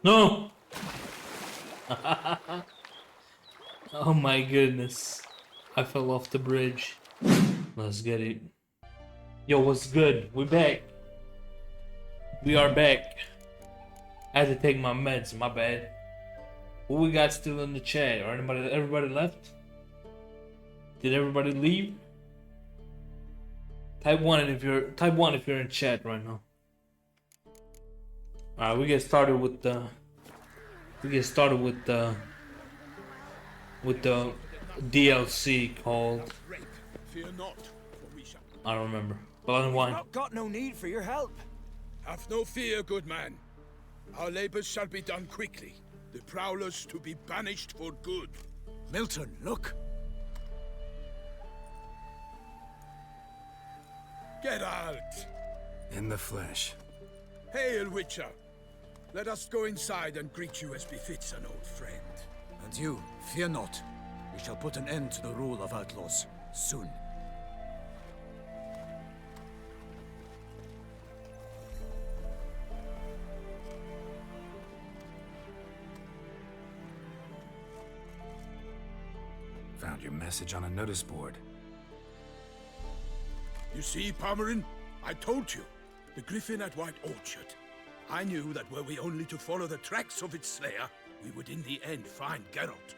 No! Oh my goodness. I fell off the bridge. Let's get it. Yo, what's good? We back. We are back. I had to take my meds, my bad. Who we got still in the chat? Or everybody left? Did everybody leave? Type 1 if you're in chat right now. Alright, we get started with the DLC called I don't remember. Blood and Wine. Not got no need for your help. Have no fear, good man. Our labors shall be done quickly. The prowlers to be banished for good. Milton, look. Geralt! In the flesh. Hail, Witcher! Let us go inside and greet you as befits an old friend. And you, fear not. We shall put an end to the rule of outlaws, soon. Found your message on a notice board. You see, Pomeran? I told you. The griffin at White Orchard. I knew that were we only to follow the tracks of its slayer, we would in the end find Geralt.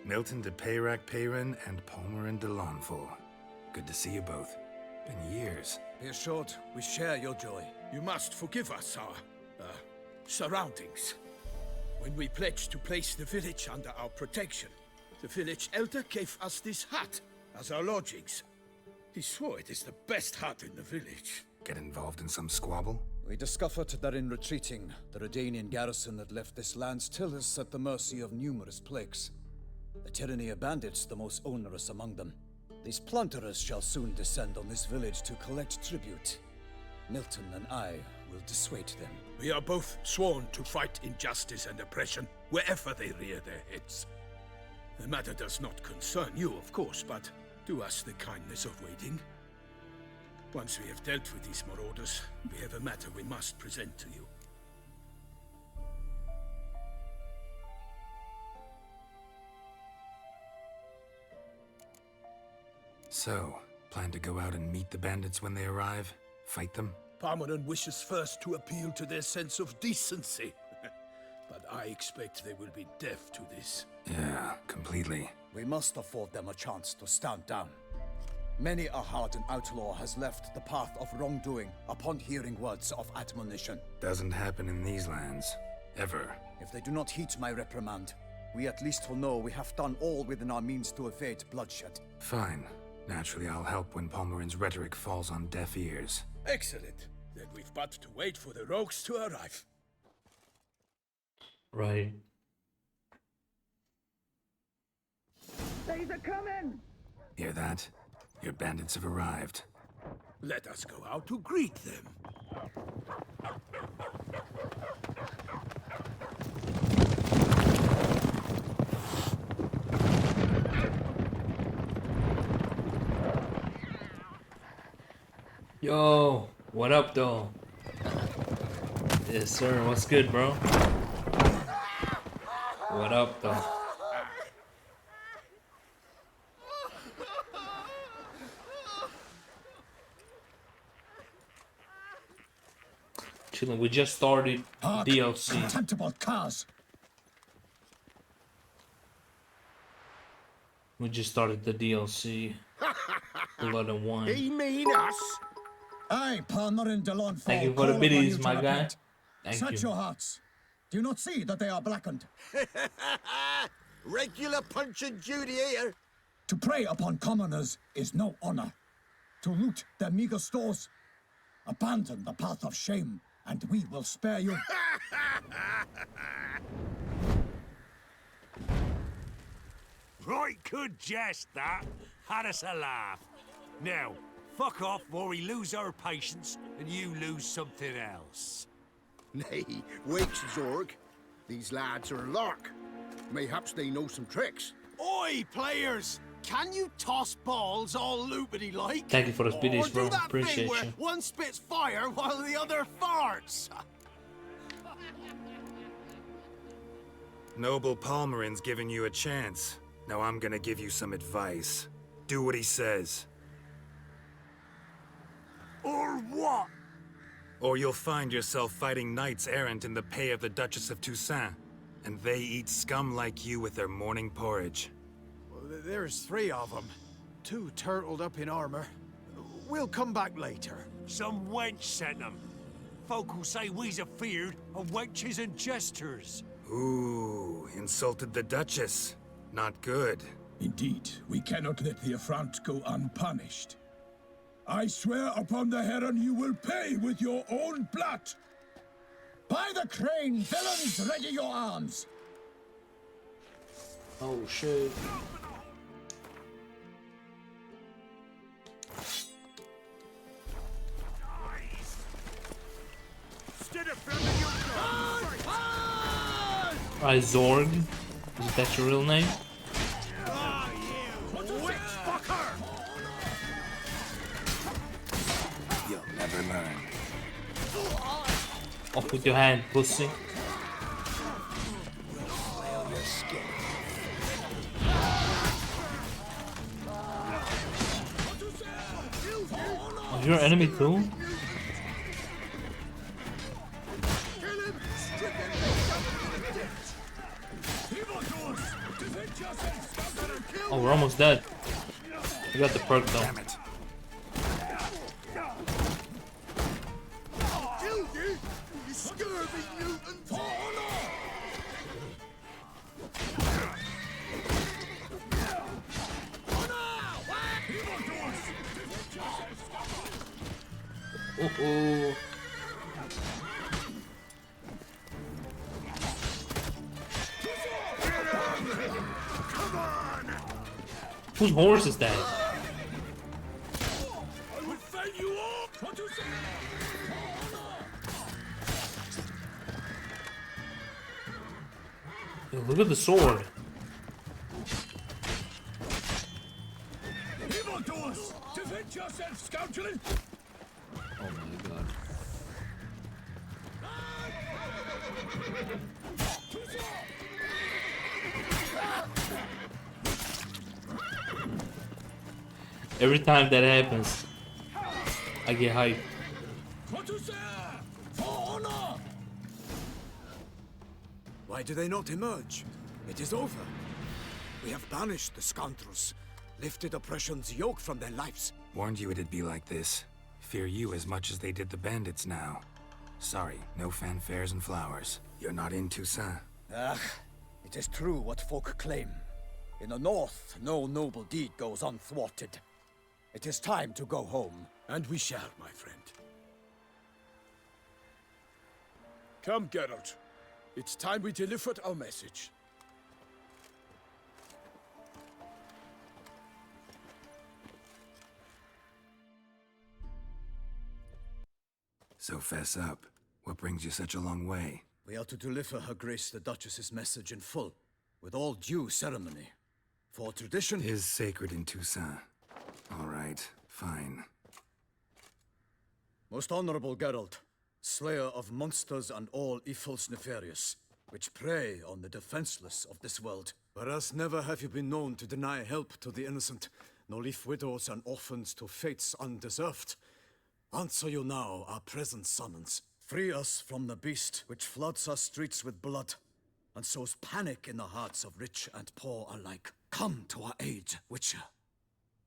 Milton de Peyran and Pomeran de Lawnful. Good to see you both. Been years. Be assured, we share your joy. You must forgive us our, surroundings. When we pledged to place the village under our protection, the village elder gave us this hut as our lodgings. He swore it is the best hut in the village. Get involved in some squabble? We discovered that in retreating, the Redanian garrison that left this land still is at the mercy of numerous plagues. The tyranny of bandits the most onerous among them. These plunderers shall soon descend on this village to collect tribute. Milton and I will dissuade them. We are both sworn to fight injustice and oppression wherever they rear their heads. The matter does not concern you, of course, but do us the kindness of waiting. Once we have dealt with these marauders, we have a matter we must present to you. So, plan to go out and meet the bandits when they arrive? Fight them? Pomeran wishes first to appeal to their sense of decency. But I expect they will be deaf to this. Yeah, completely. We must afford them a chance to stand down. Many a hardened outlaw has left the path of wrongdoing upon hearing words of admonition. Doesn't happen in these lands. Ever. If they do not heed my reprimand, we at least will know we have done all within our means to evade bloodshed. Fine. Naturally, I'll help when Pomeran's rhetoric falls on deaf ears. Excellent. Then we've but to wait for the rogues to arrive. Right. They's a coming! Hear that? Your bandits have arrived. Let us go out to greet them. Yo, what up though? Yes sir, what's good bro? What up though? Chilling, we just started DLC. Contemptible cars! We just started the DLC. Blood and Wine. He mean us? Aye, Pomeran de Lawnful. Thank you for the biddies, my guy. Thank Set you. your hearts. Do you not see that they are blackened? Regular Punch and Judy here. To prey upon commoners is no honor. To loot their meager stores, abandon the path of shame, and we will spare you. Right good jest, that. Had us a laugh. Now, fuck off or we lose our patience and you lose something else. Nay, wait, Zorg. These lads are a lark. Mayhaps they know some tricks. Oi, players! Can you toss balls all loopity-like? Thank you for those biddies, Or bro. do that Appreciate thing where you. one spits fire while the other farts? Noble Palmerin's giving you a chance. Now I'm gonna give you some advice. Do what he says. Or what? Or you'll find yourself fighting knights errant in the pay of the Duchess of Toussaint. And they eat scum like you with their morning porridge. Well, there's 3 of them. 2 turtled up in armor. We'll come back later. Some wench sent them. Folk who say we's afeard of wenches and jesters. Ooh, insulted the Duchess. Not good. Indeed, we cannot let the affront go unpunished. I swear upon the Heron you will pay with your own blood! By the crane, villains, ready your arms! Oh shit. Zorg? Is that your real name? You'll never learn. Off with your hand, pussy. Oh, you're an enemy too? Oh, we're almost dead. We got the perk though. Damn it. Oh. Whose horse is that? Yo, look at the sword. Defend yourself, scoundrel! Oh my god. Every time that happens, I get hyped. Why do they not emerge? It is over. We have banished the scoundrels, lifted oppression's yoke from their lives. Warned you it'd be like this. Fear you as much as they did the bandits now. Sorry, no fanfares and flowers. You're not in Toussaint. Ah, it is true what folk claim. In the north, no noble deed goes unthwarted. It is time to go home. And we shall, my friend. Come, Geralt. It's time we delivered our message. So fess up. What brings you such a long way? We are to deliver Her Grace the Duchess's message in full, with all due ceremony. For tradition Is sacred in Toussaint. All right, fine. Most honorable Geralt, slayer of monsters and all evils nefarious, which prey on the defenseless of this world. Whereas never have you been known to deny help to the innocent, nor leave widows and orphans to fates undeserved. Answer you now our present summons. Free us from the beast which floods our streets with blood, and sows panic in the hearts of rich and poor alike. Come to our aid, Witcher.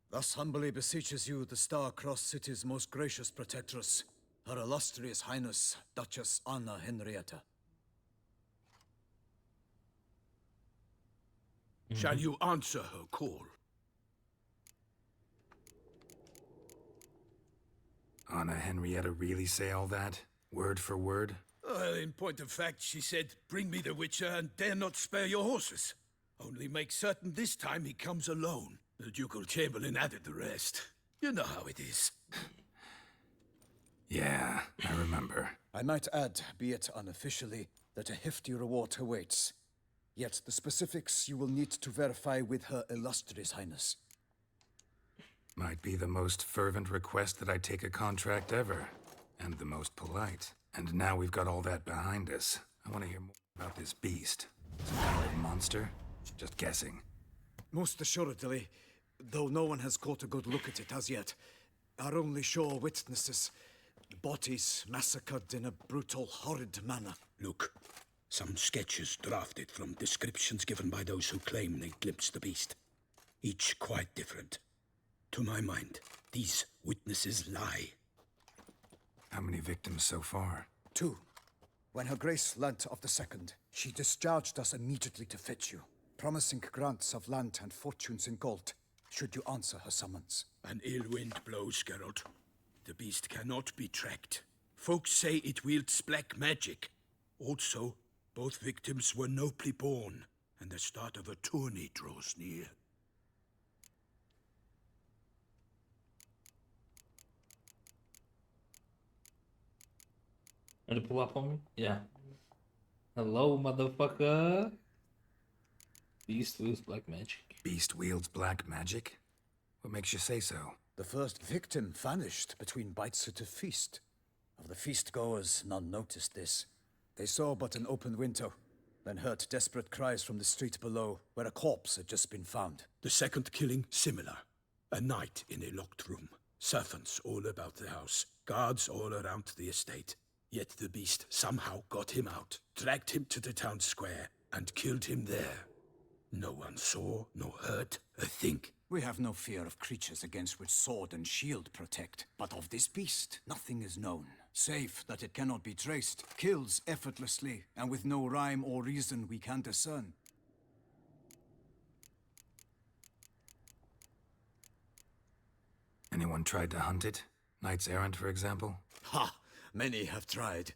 Thus humbly beseeches you the Star-Crossed City's most gracious protectress, Her Illustrious Highness, Duchess Anna Henrietta. Shall you answer her call? Anna Henrietta really say all that? Word for word? Well, in point of fact, she said, bring me the Witcher and dare not spare your horses. Only make certain this time he comes alone. The Ducal Chamberlain added the rest. You know how it is. Yeah, I remember. I might add, be it unofficially, that a hefty reward awaits. Yet the specifics you will need to verify with Her Illustrious Highness. Might be the most fervent request that I take a contract ever. And the most polite. And now we've got all that behind us. I want to hear more about this beast. Some kind of monster? Just guessing. Most assuredly, though no one has caught a good look at it as yet. Our only sure witnesses. Bodies massacred in a brutal, horrid manner. Look, some sketches drafted from descriptions given by those who claim they glimpsed the beast. Each quite different. To my mind, these witnesses lie. How many victims so far? 2. When Her Grace learnt of the second, she discharged us immediately to fetch you, promising grants of land and fortunes in gold, should you answer her summons. An ill wind blows, Geralt. The beast cannot be tracked. Folks say it wields black magic. Also, both victims were nobly born, and the start of a tourney draws near. Want to pull up on me? Yeah. Hello, motherfucker. Beast wields black magic. Beast wields black magic? What makes you say so? The first victim vanished between bites at a feast. Of the feast-goers, none noticed this. They saw but an open window, then heard desperate cries from the street below, where a corpse had just been found. The second killing, similar. A night in a locked room. Servants all about the house. Guards all around the estate. Yet the beast somehow got him out, dragged him to the town square, and killed him there. No one saw nor heard a thing. We have no fear of creatures against which sword and shield protect. But of this beast, nothing is known. Save that it cannot be traced, kills effortlessly, and with no rhyme or reason we can discern. Anyone tried to hunt it? Knights errant, for example? Ha! Many have tried.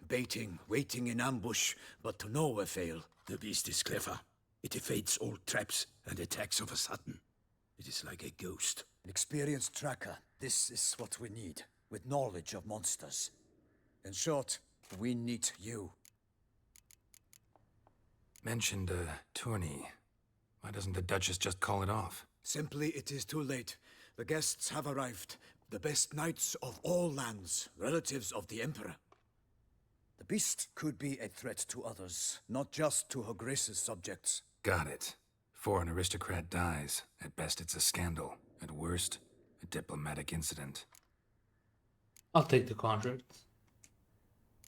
Baiting, waiting in ambush, but to no avail. The beast is clever. It evades all traps and attacks of a sudden. It is like a ghost. An experienced tracker. This is what we need, with knowledge of monsters. In short, we need you. Mentioned a tourney. Why doesn't the Duchess just call it off? Simply, it is too late. The guests have arrived. The best knights of all lands, relatives of the Emperor. The beast could be a threat to others, not just to Her Grace's subjects. Got it. Before an aristocrat dies, at best it's a scandal. At worst, a diplomatic incident. I'll take the contract.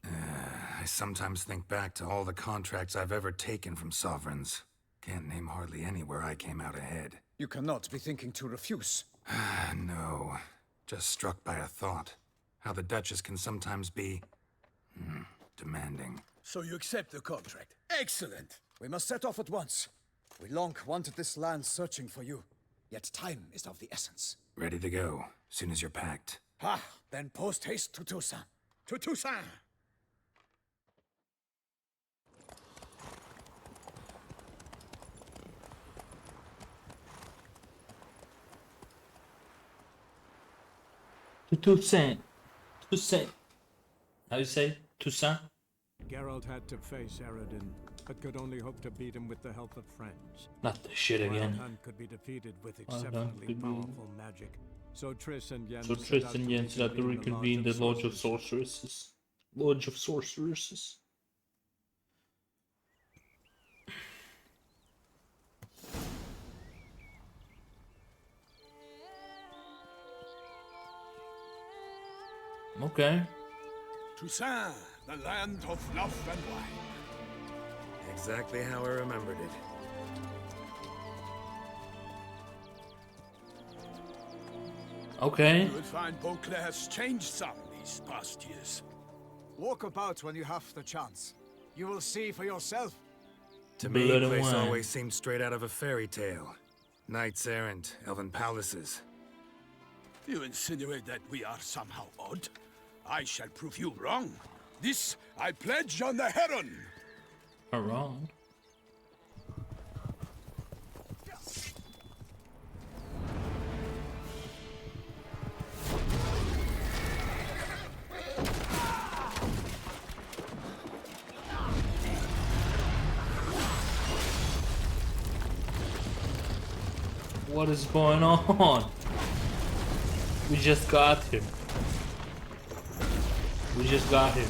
I sometimes think back to all the contracts I've ever taken from sovereigns. Can't name hardly any where I came out ahead. You cannot be thinking to refuse. No. Just struck by a thought. How the Duchess can sometimes be... demanding. So you accept the contract. Excellent! We must set off at once. We long wanted this land searching for you. Yet time is of the essence. Ready to go, soon as you're packed. Ah, then post haste to Toussaint. To Toussaint! Toussaint. Toussaint. How you say? Toussaint? Geralt had to face Eredin, but could only hope to beat him with the help of friends. Not the shit again. Hunt could be defeated with Hunt exceptionally could be- powerful magic. So Triss and Yen So Triss and Yen set out to reconvene the Lodge of Sorceresses. Lodge of Sorceresses. Okay. Toussaint, the land of love and wine. Exactly how I remembered it. Okay. You will find Beauclair has changed some these past years. Walk about when you have the chance. You will see for yourself. To me, Blood the and place wine. always seemed straight out of a fairy tale. Knights errant, elven palaces. You insinuate that we are somehow odd? I shall prove you wrong. This I pledge on the Heron. Around. What is going on? We just got him. We just got him.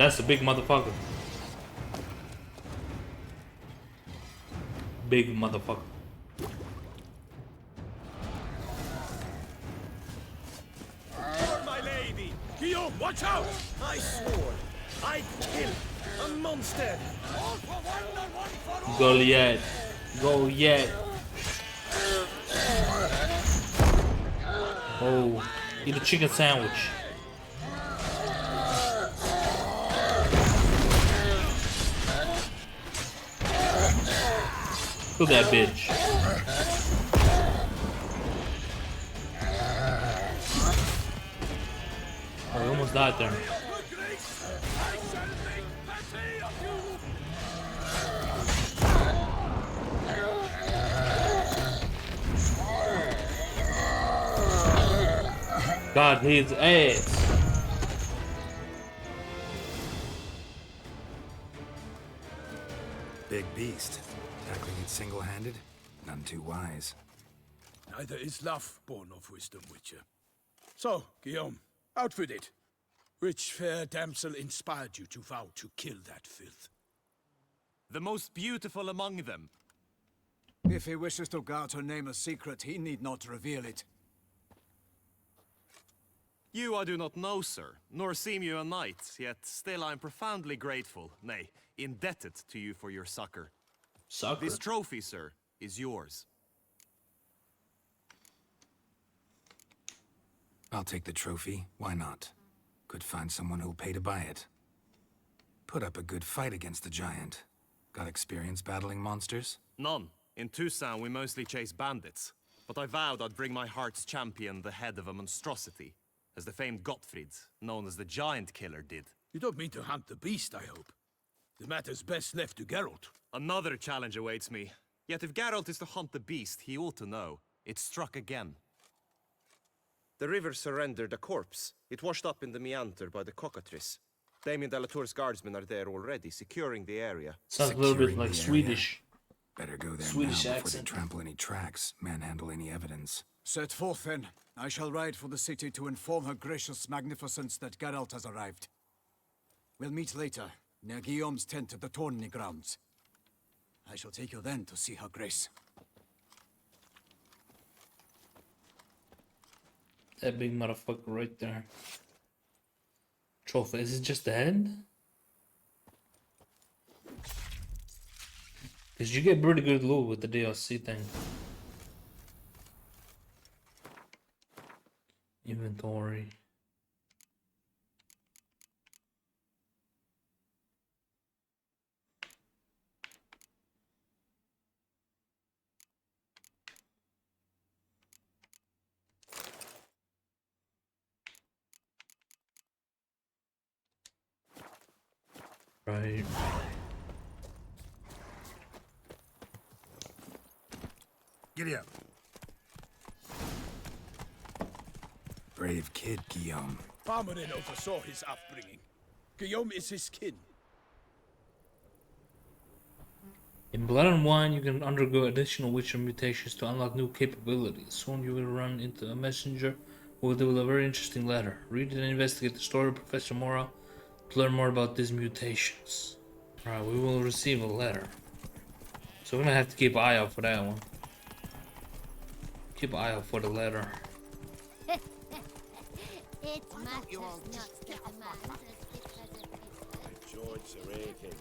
That's a big motherfucker. Big motherfucker. My lady! Guillaume, watch out! I swore I'd kill a monster! All for one and one for all! Goliath. Goliath. Oh, eat a chicken sandwich. Kill that bitch. Oh, we almost died there. God needs ass. Big beast. Tackling it single-handed? None too wise. Neither is love born of wisdom, Witcher. So, Guillaume, out with it. Which fair damsel inspired you to vow to kill that filth? The most beautiful among them. If he wishes to guard her name a secret, he need not reveal it. You I do not know, sir, nor seem you a knight, yet still I am profoundly grateful, nay, indebted to you for your succor. Sucker. This trophy, sir, is yours. I'll take the trophy. Why not? Could find someone who'll pay to buy it. Put up a good fight against the giant. Got experience battling monsters? None. In Toussaint we mostly chase bandits, but I vowed I'd bring my heart's champion the head of a monstrosity, as the famed Gottfried, known as the Giant Killer, did. You don't mean to hunt the beast, I hope. The matter's best left to Geralt. Another challenge awaits me. Yet if Geralt is to hunt the beast, he ought to know. It struck again. The river surrendered a corpse. It washed up in the meander by the cockatrice. Damien de la Tour's guardsmen are there already, securing the area. Sounds a little bit Securing like the area. Swedish. Better go there Swedish now before accent. they trample any tracks, manhandle any evidence. Set forth then. I shall ride for the city to inform her gracious magnificence that Geralt has arrived. We'll meet later, near Guillaume's tent at the Tourney grounds. I shall take you then to see her grace. That big motherfucker right there. Trophy. Is it just the head? Because you get pretty good loot with the DLC thing. Inventory. Right. Giddy up. Brave kid, Guillaume. Farmerin oversaw his upbringing. Guillaume is his kin. In Blood and Wine, you can undergo additional Witcher mutations to unlock new capabilities. Soon you will run into a messenger who will deliver a very interesting letter. Read it and investigate the story of Professor Mora to learn more about these mutations. Alright, we will receive a letter. So we're gonna have to keep an eye out for that one. Keep an eye out for the letter. It matters not to the man. Joints are aching.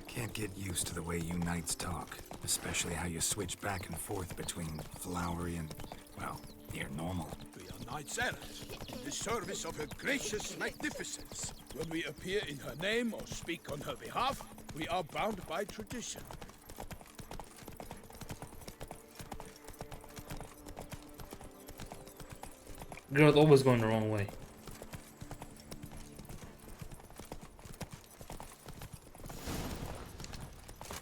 Can't get used to the way you knights talk, especially how you switch back and forth between flowery and, well, near normal. We are knights errant, in the service of her gracious magnificence. When we appear in her name or speak on her behalf, we are bound by tradition. Girl's always going the wrong way.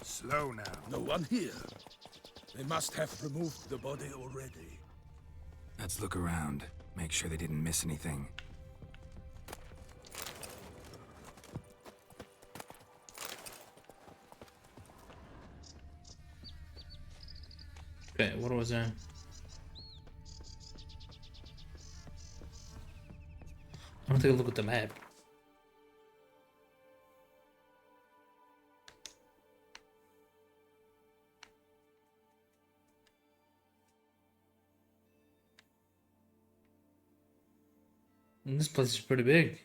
Slow now. No one here. They must have removed the body already. Let's look around, make sure they didn't miss anything. Okay, what was that? I'm gonna take a look at the map. This place is pretty big.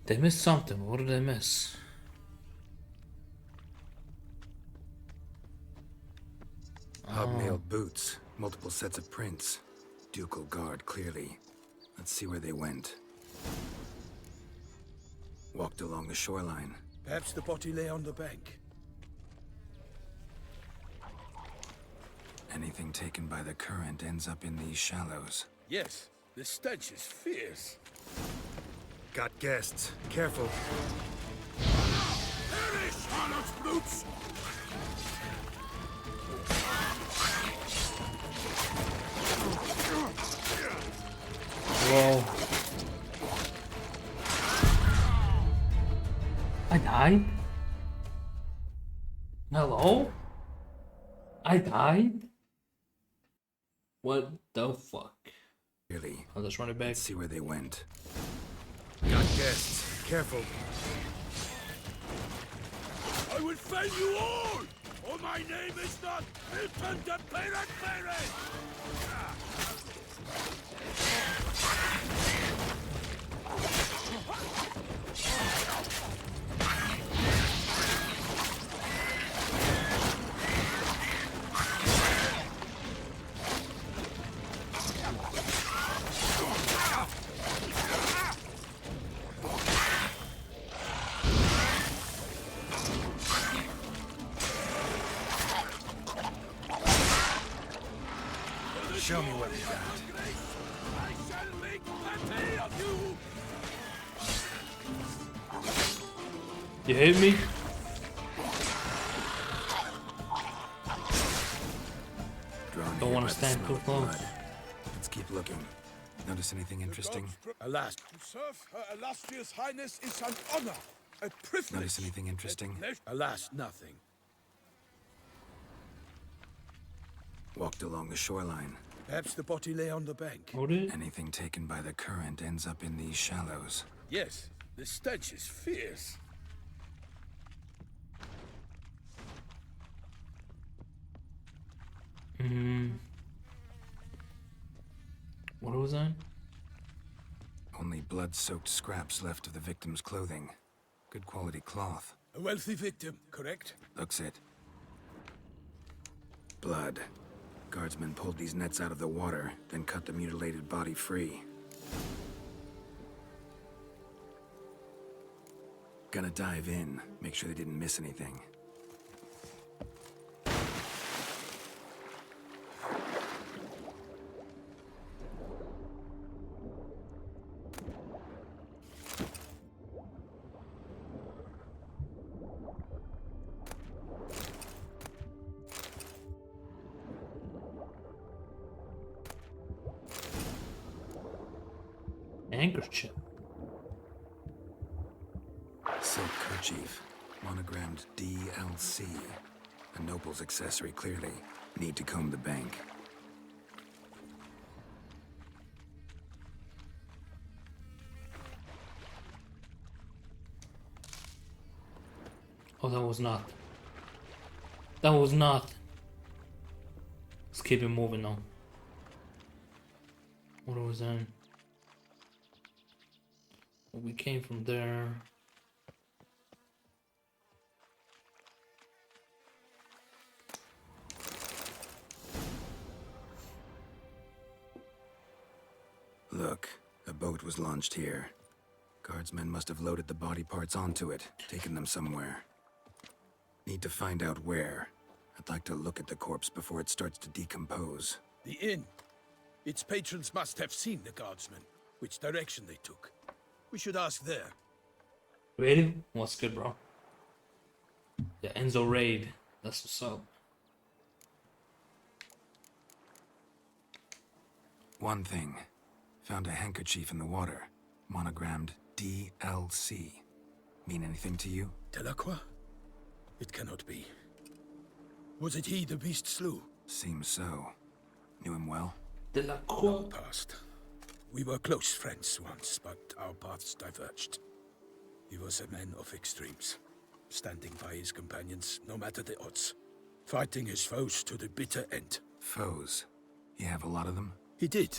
They missed something. What did they miss? Hobnailed boots, multiple sets of prints. Ducal guard, clearly. Let's see where they went. Walked along the shoreline. Perhaps the body lay on the bank. Anything taken by the current ends up in these shallows. Yes, the stench is fierce. Got guests. Careful. Perish, harlot brutes! Whoa. I died? Hello? I died? What the fuck? Really? I'll just run it back. Let's see where they went. Got guests. Careful. I will fell you all! Or my name is not Milton de Perek. Show me what you got. I shall make plenty of you! You hit me? Don't want to stand too close. Let's keep looking. Notice anything interesting? Alas, to serve Her Illustrious Highness is an honor, a privilege. Notice anything interesting? Alas, nothing. Walked along the shoreline. Perhaps the body lay on the bank. What is it? Anything taken by the current ends up in these shallows. Yes, the stench is fierce. What was that? Only blood-soaked scraps left of the victim's clothing. Good quality cloth. A wealthy victim, correct? Looks it. Blood. Guardsmen pulled these nets out of the water, then cut the mutilated body free. Gonna dive in, make sure they didn't miss anything. Handkerchief. Silk kerchief, monogrammed DLC. A noble's accessory, clearly. Need to comb the bank. Oh, that was not. That was not. Let's keep it moving on. What was that? We came from there. Look, a boat was launched here. Guardsmen must have loaded the body parts onto it, taken them somewhere. Need to find out where. I'd like to look at the corpse before it starts to decompose. The inn. Its patrons must have seen the guardsmen, which direction they took. We should ask there. Ready? What's good, bro? The Enzo raid. That's what's up. One thing. Found a handkerchief in the water. Monogrammed DLC. Mean anything to you? Delacroix? It cannot be. Was it he the beast slew? Seems so. Knew him well? Delacroix. Past. We were close friends once, but our paths diverged. He was a man of extremes. standing by his companions, no matter the odds. Fighting his foes to the bitter end. Foes? You have a lot of them? He did,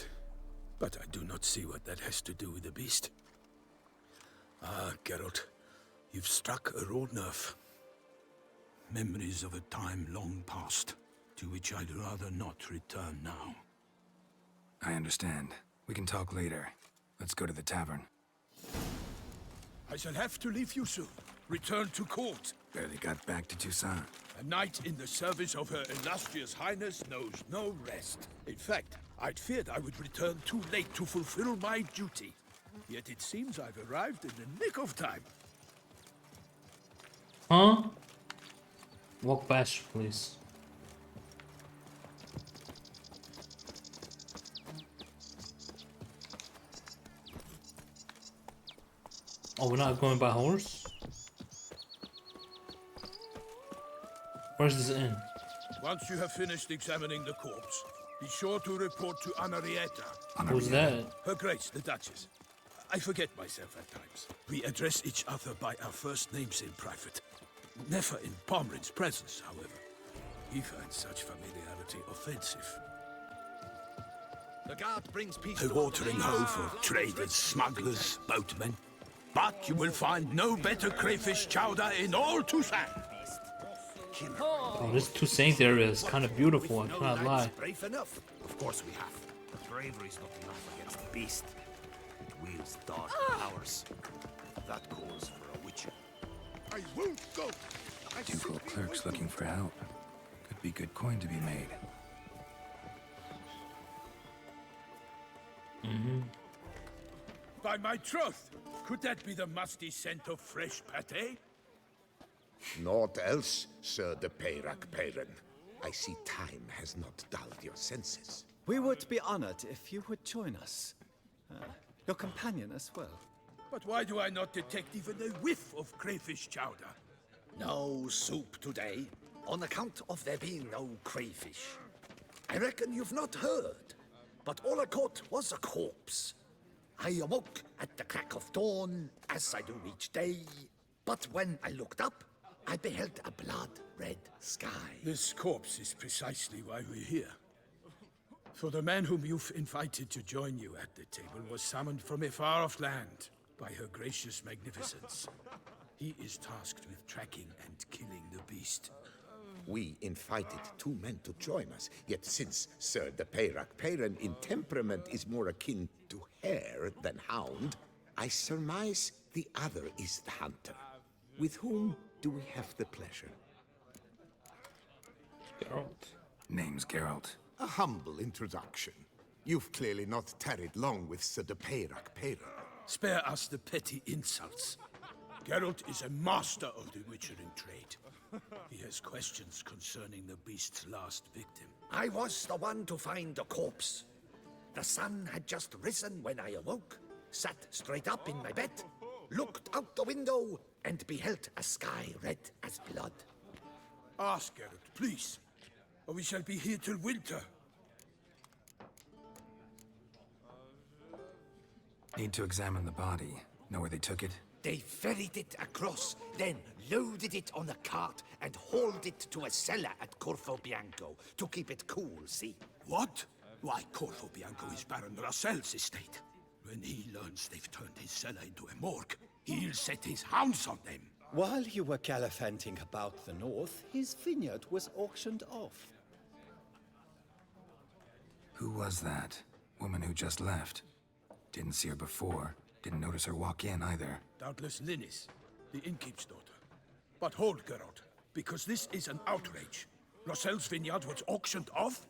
but I do not see what that has to do with the beast. Ah, Geralt, you've struck a raw nerve. Memories of a time long past, to which I'd rather not return now. I understand. We can talk later. Let's go to the tavern. I shall have to leave you soon. Return to court. Barely got back to Toussaint. A knight in the service of Her Illustrious Highness knows no rest. In fact, I'd feared I would return too late to fulfill my duty. Yet it seems I've arrived in the nick of time. Huh? Walk past, please. Oh, we're not going by horse? Where's this inn? Once you have finished examining the corpse, be sure to report to Anarietta. Who's that? Her Grace, the Duchess. I forget myself at times. We address each other by our first names in private. Never in Pomrin's presence, however. He finds such familiarity offensive. The guard brings peace. A watering hole for traders, smugglers, boatmen. But you will find no better crayfish chowder in all Toussaint. Oh, this Toussaint area is kind of beautiful, I cannot lie. Brave enough. Of course we have. But bravery's not enough against the beast. It wields dark powers. That calls for a witcher. I won't go. Ducal clerks looking for help. Could be good coin to be made. By my troth, could that be the musty scent of fresh pâté? Naught else, Sir de Peyrac Peyran. I see time has not dulled your senses. We would be honored if you would join us. Your companion as well. But why do I not detect even a whiff of crayfish chowder? No soup today, on account of there being no crayfish. I reckon you've not heard, but all I caught was a corpse. I awoke at the crack of dawn, as I do each day, but when I looked up, I beheld a blood-red sky. This corpse is precisely why we're here. For the man whom you've invited to join you at the table was summoned from a far-off land by her gracious magnificence. He is tasked with tracking and killing the beast. We invited two men to join us, yet since Sir de Peyrac Peyran in temperament is more akin to hare than hound, I surmise the other is the hunter. With whom do we have the pleasure? Geralt. Name's Geralt. A humble introduction. You've clearly not tarried long with Sir de Peyrac Peyran. Spare us the petty insults. Geralt is a master of the witchering trade. He has questions concerning the beast's last victim. I was the one to find the corpse. The sun had just risen when I awoke, sat straight up in my bed, looked out the window, and beheld a sky red as blood. Ask Geralt, please, or we shall be here till winter. Need to examine the body. Know where they took it? They ferried it across, then loaded it on a cart and hauled it to a cellar at Corvo Bianco to keep it cool, see? What? Why, Corvo Bianco is Baron Russell's estate. When he learns they've turned his cellar into a morgue, he'll set his hounds on them. While you were gallivanting about the north, his vineyard was auctioned off. Who was that? Woman who just left. Didn't see her before. Didn't notice her walk in either. Doubtless Linnis, the innkeep's daughter. But hold, Geralt, because this is an outrage. Russell's vineyard was auctioned off?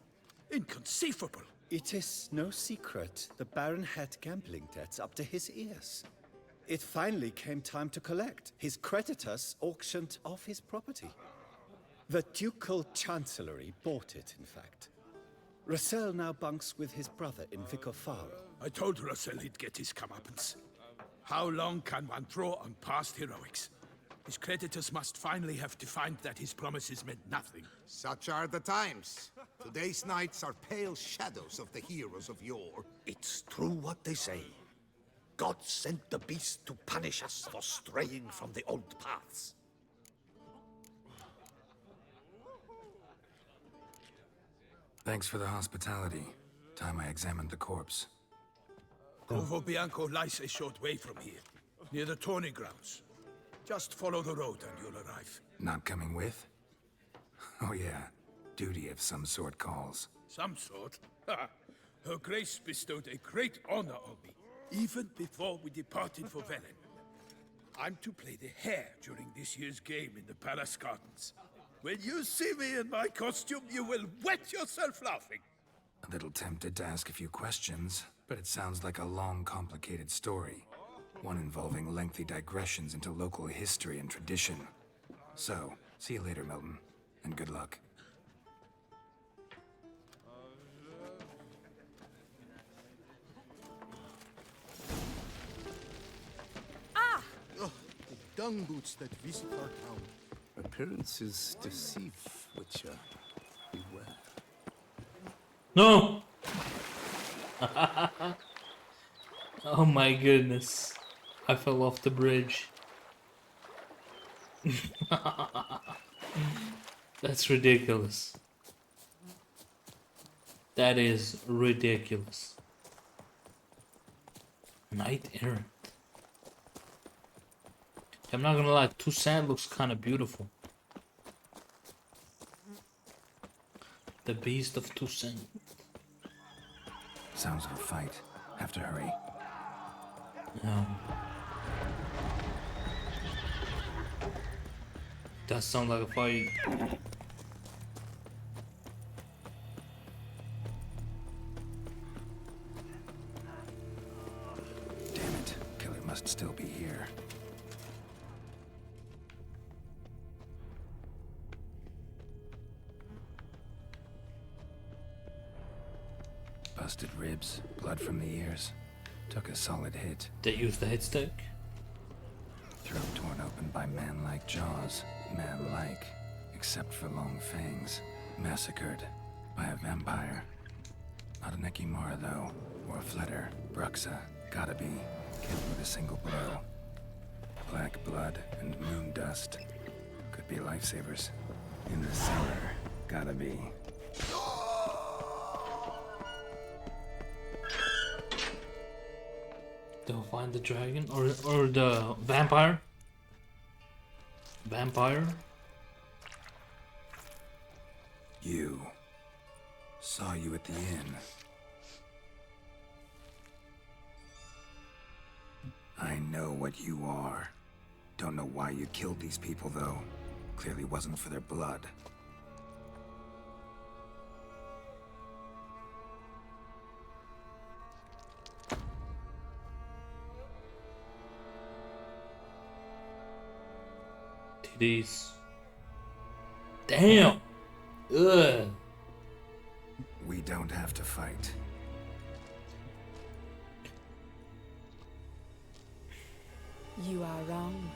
Inconceivable. It is no secret the Baron had gambling debts up to his ears. It finally came time to collect. His creditors auctioned off his property. The Ducal Chancellery bought it, in fact. Russell now bunks with his brother in Vicofaro. I told Russell he'd get his comeuppance. How long can one draw on past heroics? His creditors must finally have defined that his promises meant nothing. Such are the times. Today's knights are pale shadows of the heroes of yore. It's true what they say. God sent the beast to punish us for straying from the old paths. Thanks for the hospitality. Time I examined the corpse. Corvo Bianco lies a short way from here, near the tourney grounds. Just follow the road and you'll arrive. Not coming with? Oh yeah, duty of some sort calls. Some sort? Her Grace bestowed a great honor on me, even before we departed for Velen. I'm to play the hare during this year's game in the Palace Gardens. When you see me in my costume, you will wet yourself laughing. A little tempted to ask a few questions, but it sounds like a long, complicated story. One involving lengthy digressions into local history and tradition. So, see you later, Milton, and good luck. Oh, the dung boots that visit our town. Appearances deceive, Witcher. Beware. No! Oh my goodness. I fell off the bridge. That's ridiculous. That is ridiculous. Knight errant. I'm not gonna lie, Toussaint looks kind of beautiful. The Beast of Toussaint. Sounds of a fight. Have to hurry. Does sound like a fight. Damn it. Killer must still be here. Busted ribs, blood from the ears. Took a solid hit. They used the headstick? Throat torn open by man-like jaws. Man-like, except for long fangs. Massacred by a vampire. Not an Ekimara, though, or a Fletter. Bruxa, gotta be. Killed with a single blow. Black blood and moon dust. Could be lifesavers. In the cellar, gotta be. They'll find the dragon or the vampire. Vampire. You. Saw you at the inn. I know what you are. Don't know why you killed these people, though. Clearly wasn't for their blood. Titties. Damn. Ugh. We don't have to fight. You are wrong.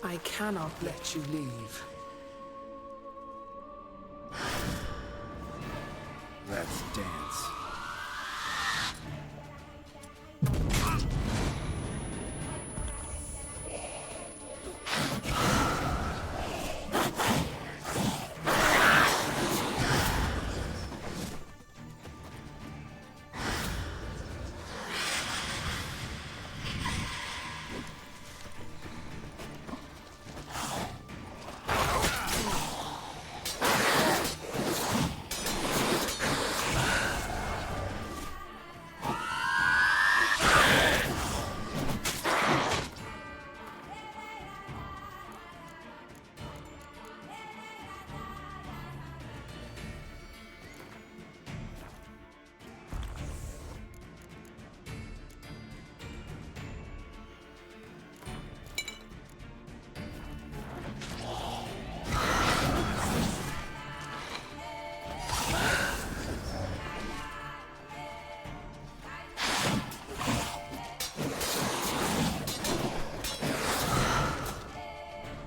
I cannot let you leave. Let's dance.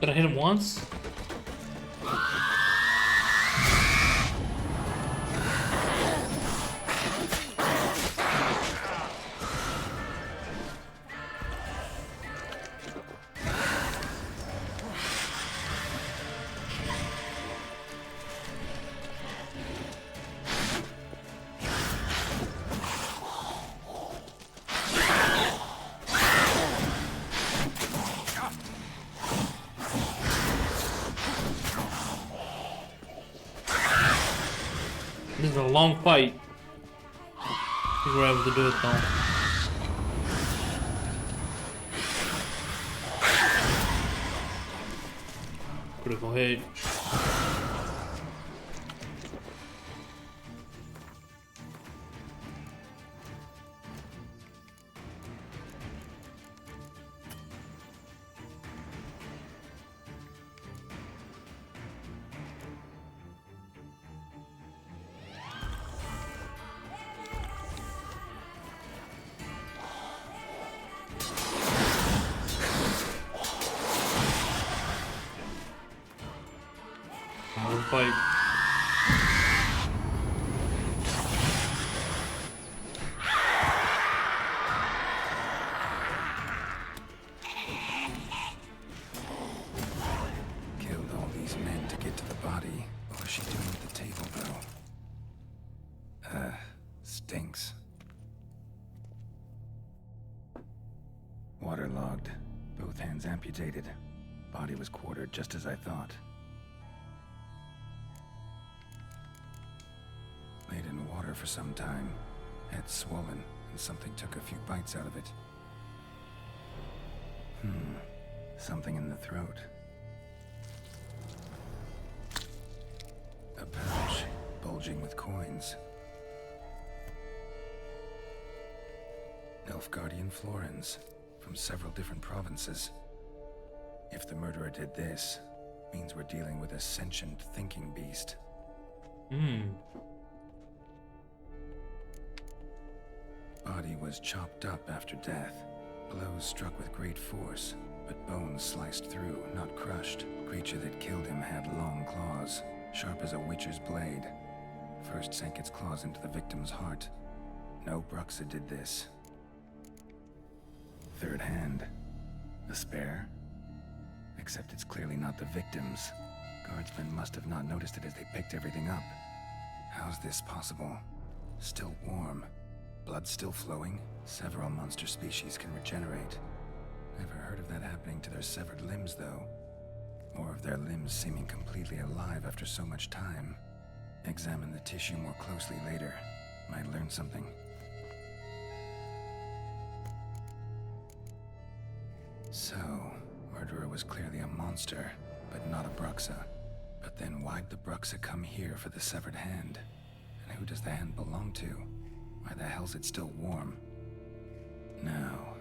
Did I hit him once? is a long fight. I think we're able to do it though. Critical hit. Fight. Killed all these men to get to the body. What was she doing at the table, though? Stinks. Waterlogged. Both hands amputated. Body was quartered just as I thought. Laid in water for some time. Head swollen, and something took a few bites out of it. Something in the throat. A pouch, bulging with coins. Nilfgaardian florins, from several different provinces. If the murderer did this, means we're dealing with a sentient thinking beast. Body was chopped up after death. Blows struck with great force, but bones sliced through, not crushed. Creature that killed him had long claws, sharp as a witcher's blade. First sank its claws into the victim's heart. No Bruxa did this. Third hand. A spare? Except it's clearly not the victim's. Guardsmen must have not noticed it as they picked everything up. How's this possible? Still warm. Blood still flowing? Several monster species can regenerate. Never heard of that happening to their severed limbs, though. Or of their limbs seeming completely alive after so much time. Examine the tissue more closely later. Might learn something. So, murderer was clearly a monster, but not a Bruxa. But then why'd the Bruxa come here for the severed hand? And who does the hand belong to? Why the hell's it still warm? Now,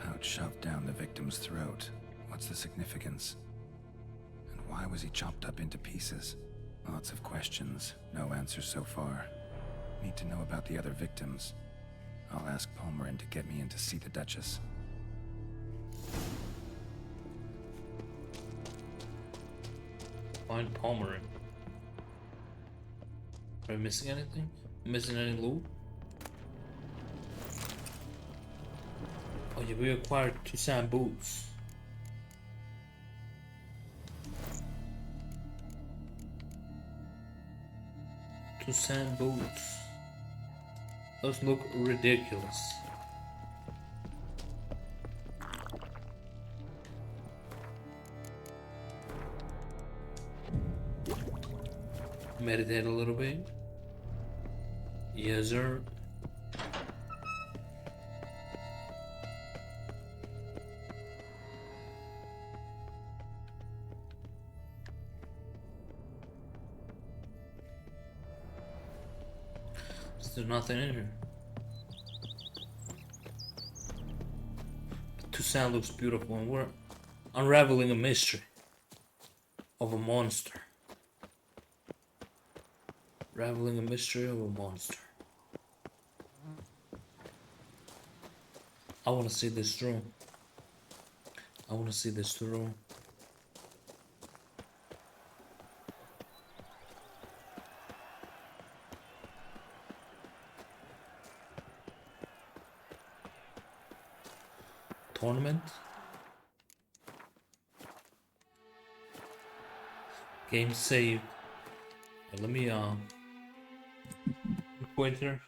pouch shoved down the victim's throat. What's the significance? And why was he chopped up into pieces? Lots of questions, no answers so far. Need to know about the other victims. I'll ask Palmerin to get me in to see the Duchess. Find Palmerin. Am I missing anything? Missing any loot? Oh yeah, we acquired 2 sand boots. Two sand boots. Those look ridiculous. Meditate a little bit. Yes, sir. There's nothing in here. Toussaint looks beautiful, and we're unraveling a mystery of a monster. Unraveling a mystery of a monster. I want to see this through. I want to see this through. Tournament. Game saved. Let me go in here.